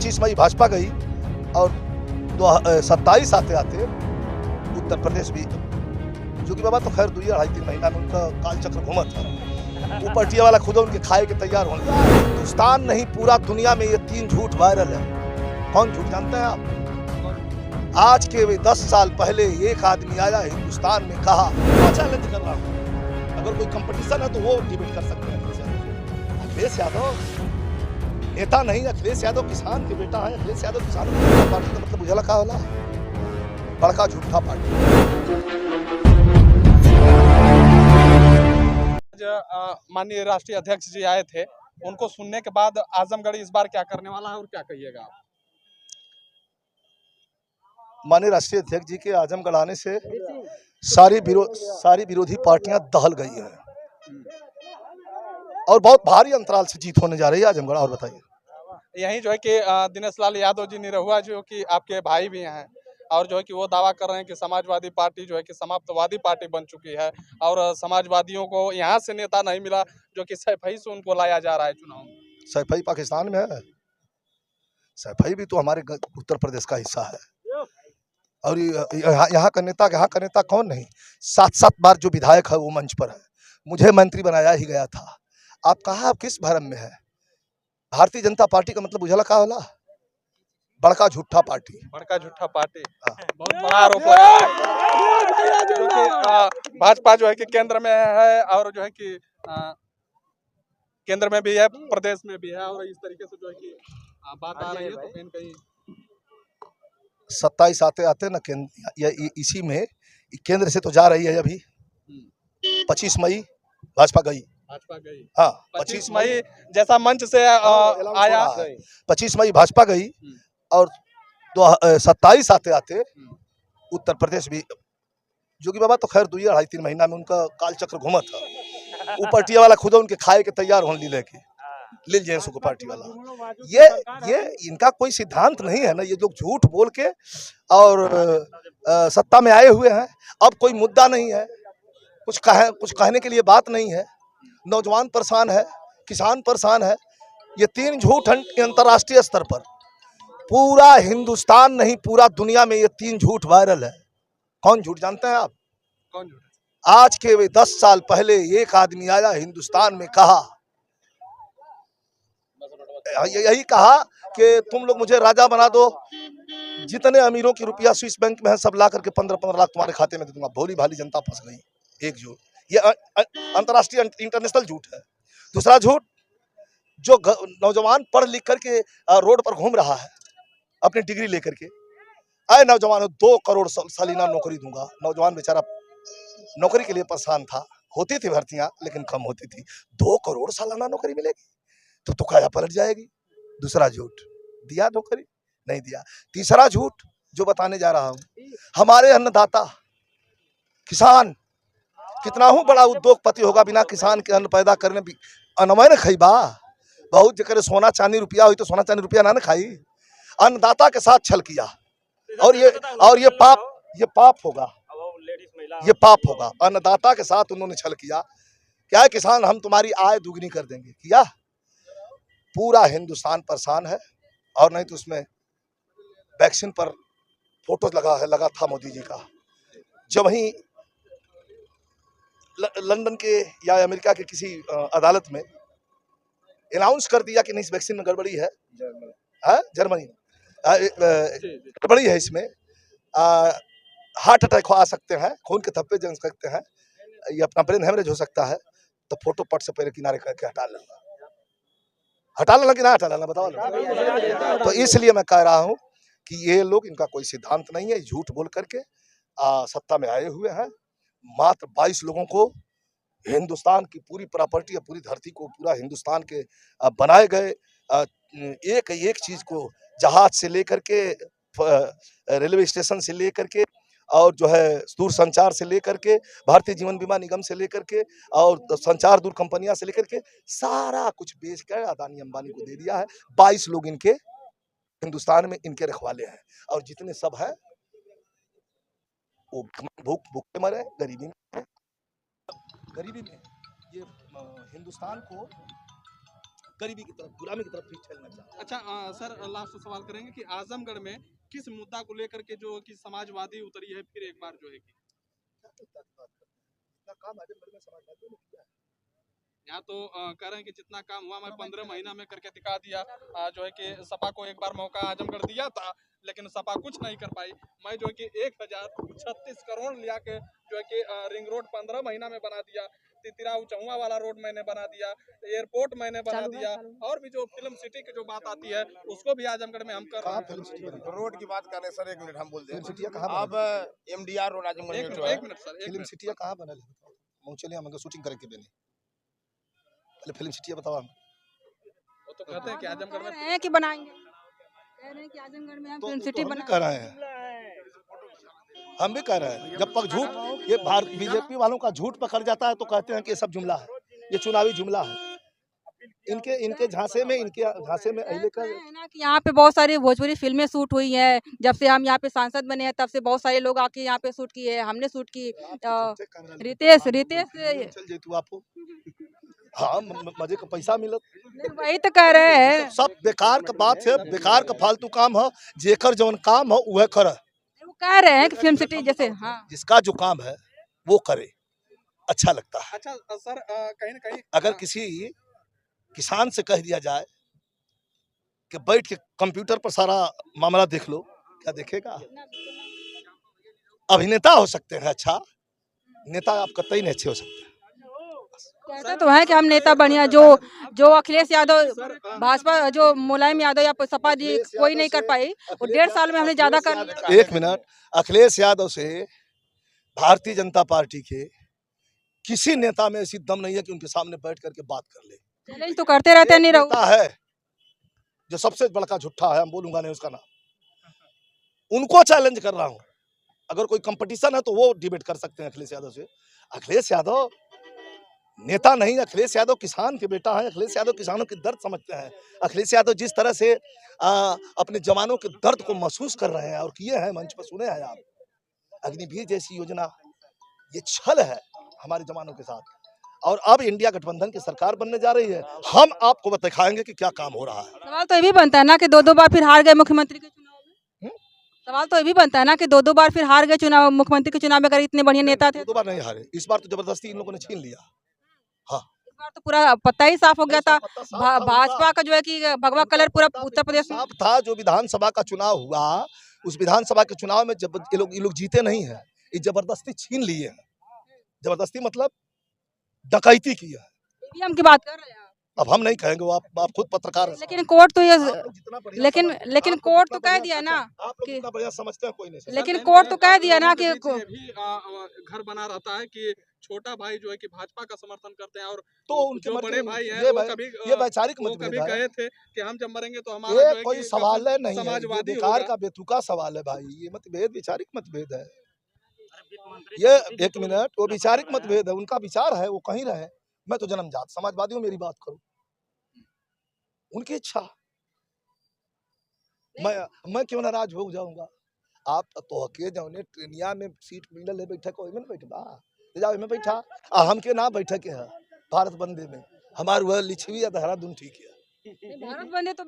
25 मई भाजपा गई और 27 आते आते उत्तर प्रदेश भी, जो कि बाबा तो खैर 2-2.5-3 महीना में उनका काल चक्र घूमा था। वो पटिया वाला खुद उनके खाए के तैयार होने लगा। हिंदुस्तान नहीं पूरा दुनिया में ये 3 झूठ वायरल है। कौन झूठ जानते हैं आप? आज के 10 साल पहले एक आदमी आया हिंदुस्तान में कहा, चैलेंज कर रहा हूं, अगर कोई कंपटीशन है तो वो डिबेट कर सकते हैं। अखिलेश यादव नेता नहीं, अखिलेश यादव किसान के बेटा है। अखिलेश यादव किसान पार्टी का मतलब उजाला का होला बड़का झूठा पार्टी। माननीय राष्ट्रीय अध्यक्ष जी आए थे, उनको सुनने के बाद आजमगढ़ इस बार क्या करने वाला है और क्या कहिएगा आप? माननीय राष्ट्रीय अध्यक्ष जी के आजमगढ़ आने से सारी विरोधी पार्टियां दहल गई हैं और बहुत भारी अंतराल से जीत होने जा रही है आजमगढ़। और बताइए। यही जो है कि दिनेश लाल यादव जी निरहुआ जो कि आपके भाई भी हैं और जो है कि वो दावा कर रहे हैं कि समाजवादी पार्टी जो है कि समाप्तवादी पार्टी बन चुकी है और समाजवादियों को यहाँ से नेता नहीं मिला, जो कि सैफई से उनको लाया जा रहा है चुनाव में। सैफई पाकिस्तान में है। सैफई भी तो हमारे उत्तर प्रदेश का हिस्सा है। और यहाँ का नेता कौन नहीं। 7 बार जो विधायक है वो मंच पर है। मुझे मंत्री बनाया ही गया था। आप कहा आप किस भरम में है? भारतीय जनता पार्टी का मतलब उजाला का होला बड़का झूठा पार्टी। बड़का झूठा पार्टी बहुत बड़ा आरोप लगा है, जो कि भाजपा जो है कि केंद्र में है और जो है कि केंद्र में भी है, प्रदेश में भी है, और इस तरीके से जो है कि बात आ रही है तो कहीं न कहीं 27 आते आते न केंद्र इसी में केंद्र से तो जा रही है। अभी 25 मई भाजपा गई। हाँ, 25 मई जैसा मंच से आया। 25 मई भाजपा गई और 27 आते आते उत्तर प्रदेश भी, जो कि बाबा तो खैर 2-2.5-3 महीना में उनका काल चक्र घूमा था। वो पटिया वाला खुद उनके खाए के तैयार होने लेके लिल जेंस को पार्टी वाला। ये इनका कोई सिद्धांत नहीं है ना। ये लोग झूठ बोल के और सत्ता में आए हुए हैं। अब कोई मुद्दा नहीं है, कुछ कहने के लिए बात नहीं है। नौजवान परेशान है, किसान परेशान है। ये 3 झूठ अंतर्राष्ट्रीय स्तर पर पूरा हिंदुस्तान नहीं पूरा दुनिया में ये 3 झूठ वायरल है। कौन झूठ जानते हैं आप? कौन झूठ? आज के 10 साल पहले एक आदमी आया हिंदुस्तान में कहा, यही कहा कि तुम लोग मुझे राजा बना दो, जितने अमीरों की रुपया स्विस बैंक में है सब ला करके 15-15 लाख तुम्हारे खाते में दे दूंगा। भोली भाली जनता फंस गई। एक झूठ, ये अंतर्राष्ट्रीय इंटरनेशनल झूठ है। दूसरा झूठ, जो नौजवान पढ़ लिख करके रोड पर घूम रहा है अपनी डिग्री लेकर के, आए नौजवान 2 करोड़ सालाना नौकरी दूंगा। नौजवान बेचारा नौकरी के लिए परेशान था। होती थी भर्तियां लेकिन कम होती थी। 2 करोड़ सालाना नौकरी मिलेगी तो काया पलट जाएगी। दूसरा झूठ, दिया नौकरी? नहीं दिया। तीसरा झूठ जो बताने जा रहा हूं, हमारे अन्नदाता किसान कितना हूं बड़ा उद्योगपति होगा, बिना किसान के अन्न पैदा करने अनमय न खइबा। बहुत जगह सोना चांदी रुपया हुई तो सोना चांदी रुपया ना खाई। अन्नदाता के साथ छल किया और ये पाप होगा। ये पाप होगा। अन्नदाता के साथ उन्होंने छल किया। क्या है, किसान हम तुम्हारी आय दुगनी कर देंगे किया। पूरा हिंदुस्तान परेशान है। और नहीं तो उसमें वैक्सीन पर फोटो लगा था मोदी जी का। जब वहीं लंदन के या अमेरिका के किसी अदालत में अनाउंस कर दिया कि नहीं इस वैक्सीन में गड़बड़ी है, जर्मनी गड़बड़ी है, इसमें हार्ट अटैक आ सकते हैं, खून के थप्पे जम सकते हैं, ये अपना ब्रेन हेमरेज हो सकता है, तो फोटो पट से पहले किनारे करके हटा लेना कि ना हटा लेना, बताओ। तो इसलिए मैं कह रहा हूं कि ये लोग, इनका कोई सिद्धांत नहीं है। झूठ बोल करके सत्ता में आए हुए हैं। मात्र 22 लोगों को हिंदुस्तान की पूरी प्रॉपर्टी, पूरी धरती को, पूरा हिंदुस्तान के बनाए गए एक चीज को, जहाज से लेकर के, रेलवे स्टेशन से लेकर के, और जो है दूर संचार से लेकर के, भारतीय जीवन बीमा निगम से लेकर के, और संचार दूर कंपनियां से लेकर के, सारा कुछ बेच कर अदानी अंबानी को दे दिया है। 22 लोग इनके हिंदुस्तान में इनके रखवाले हैं और जितने सब हैं वो भूखे मरे, गरीबी में। ये हिंदुस्तान को गरीबी की तरफ, गुलामी की तरफ भी ठेलना चाहता है। अच्छा सर, लास्ट सवाल करेंगे कि आजमगढ़ में किस मुद्दा को लेकर के जो कि समाजवादी उतरी है फिर एक बार जो है कि इतना काम आजमगढ़ में समाजवादियों ने किया है। यहाँ तो कह रहे हैं कि जितना काम हुआ मैं 15 महीना में करके दिखा दिया। जो है कि सपा को एक बार मौका आजमगढ़ दिया था लेकिन सपा कुछ नहीं कर पाई। मैं जो है कि 1036 करोड़ लिया के जो है कि रिंग रोड 15 महीना में बना दिया, तितिरा चौवा वाला रोड मैंने बना दिया, एयरपोर्ट मैंने बना दिया, और भी जो फिल्म सिटी की जो बात आती है उसको भी आजमगढ़ में हम कर रहे कहाँ हैं। फिल्म सिटी बनी? रोड की बात कर रहे हैं सर, एक मिनट हम बोल दें। फिल्म सिटिया कहाँ अब MDR रोड आजमगढ़ में जो है, एक मिनट सर, एक फिल्म मिनट। सिटिया कहाँ बनल है? बताओ, चलिए हम शूटिंग करके बने, पहले फिल्म सिटिया बताओ हम। वो तो कहते हैं कि आजमगढ़ में हैं कि बनाएंगे, कह रहे हैं कि आजमगढ़ में हम फिल्म सिटी हम भी बना कह रहे हैं, हम भी कह रहे हैं। जब तक झूठ ये भारत बीजेपी वालों का झूठ पकड़ जाता है तो कहते हैं कि ये सब जुमला है, ये चुनावी जुमला है। इनके झांसे में अहिले का है ना कि यहाँ पे बहुत सारी भोजपुरी फिल्में शूट हुई हैं। जब से हम यहाँ पे सांसद बने हैं तब से बहुत सारे लोग आके यहाँ पे शूट किए हैं, हमने शूट की। रितेश चल जेतू आपको, हाँ मजे का पैसा मिलत, वही तो कह रहे हैं। सब बेकार का बात है, बेकार का फालतू काम है। जेकर जौन काम है वह करे, वो कह रहे हैं कि फिल्म सिटी जैसे, हाँ जिसका जो काम है वो करे, अच्छा लगता है। अच्छा सर, कहीं ना कहीं अगर किसी किसान से कह दिया जाए कि बैठ के कंप्यूटर पर सारा मामला देख लो, क्या देखेगा? अभिनेता हो सकते हैं, अच्छा नेता आप कतई नहीं अच्छे हो सकते। कहते तो है कि हम नेता बढ़िया, जो अखिलेश यादव, भाजपा जो मुलायम यादव या सपा जी कोई नहीं कर पाई, वो 1.5 साल में हमने ज्यादा कर लिया। एक मिनट, अखिलेश यादव से भारतीय जनता पार्टी के किसी नेता में ऐसी दम नहीं है कि उनके सामने बैठ करके बात कर ले। चैलेंज तो करते रहते हैं, नहीं रहू नेता है जो सबसे बड़का झूठा है, हम बोलूंगा नहीं उसका नाम, उनको चैलेंज कर रहा हूं। अगर कोई कंपटीशन है तो वो डिबेट कर सकते हैं अखिलेश यादव से। अखिलेश यादव नेता नहीं, अखिलेश यादव किसान के बेटा है। अखिलेश यादव किसानों की दर्द समझते हैं। अखिलेश यादव जिस तरह से अपने जवानों के दर्द को महसूस कर रहे हैं और किए हैं, मंच पर सुने हैं आप, अग्निवीर जैसी योजना, ये छल है हमारे जवानों के साथ। और अब इंडिया गठबंधन की सरकार बनने जा रही है, हम आपको दिखाएंगे कि क्या काम हो रहा है। सवाल तो ये भी बनता है ना कि 2 बार फिर हार गए मुख्यमंत्री के चुनाव में। सवाल तो ये भी बनता है ना कि 2 बार फिर हार गए चुनाव, मुख्यमंत्री के चुनाव में, अगर इतने बढ़िया नेता थे। 2 बार नहीं हारे, इस बार तो जबरदस्ती इन लोगों ने छीन लिया। हाँ, इस बार तो पूरा पत्ता ही साफ हो गया था। भाजपा का जो है कि भगवा कलर पूरा उत्तर प्रदेश में साफ था। जो विधानसभा का चुनाव हुआ, उस विधानसभा के चुनाव में जब ये लोग जीते नहीं है, ये जबरदस्ती छीन लिए हैं। जबरदस्ती मतलब डकैती की है। ईवीएम की बात कर रहे हैं आप। अब हम नहीं कहेंगे, वो आप खुद पत्रकार हैं। लेकिन कोर्ट तो ये आप जितना बढ़िया लेकिन आप कोर्ट जितना तो कह बढ़िया दिया ना आप लोग कि, जितना बढ़िया समझते हैं कोई नहीं समझता। लेकिन कोर्ट तो कह दिया ना कि ये भी घर बना रहता है कि छोटा भाई जो है कि भाजपा का समर्थन करते हैं, और तो उनके जो मर्जी बड़े में भाई हैं ये वो भाई- कभी ये वैचारिक वो मतभेद कभी है। कहे थे कि हम जब मरेंगे तो हमारा जो ये है कोई कि सवाल है नहीं है, ये समाजवादी बेकार होगा। का बेतुका सवाल है भाई। ये मतभेद वैचारिक मतभेद है। ये एक मिनट, वो वैचारिक मतभेद है, उनका विचार है, वो कहीं रहे। मैं तो जन्मजात समाजवादी हूँ, मेरी बात करूं, उनकी इच्छा, मैं क्यों नाराज हो जाऊंगा? आप तो के जौने ट्रेनिया में सीट मिलल है बैठक, ओहि में बैठबा, ले जाओ में बैठा। हम के ना बैठक के है भारत बंदे में, हमार वह लिछवी या देहरादून ठीक है। भारत बने तो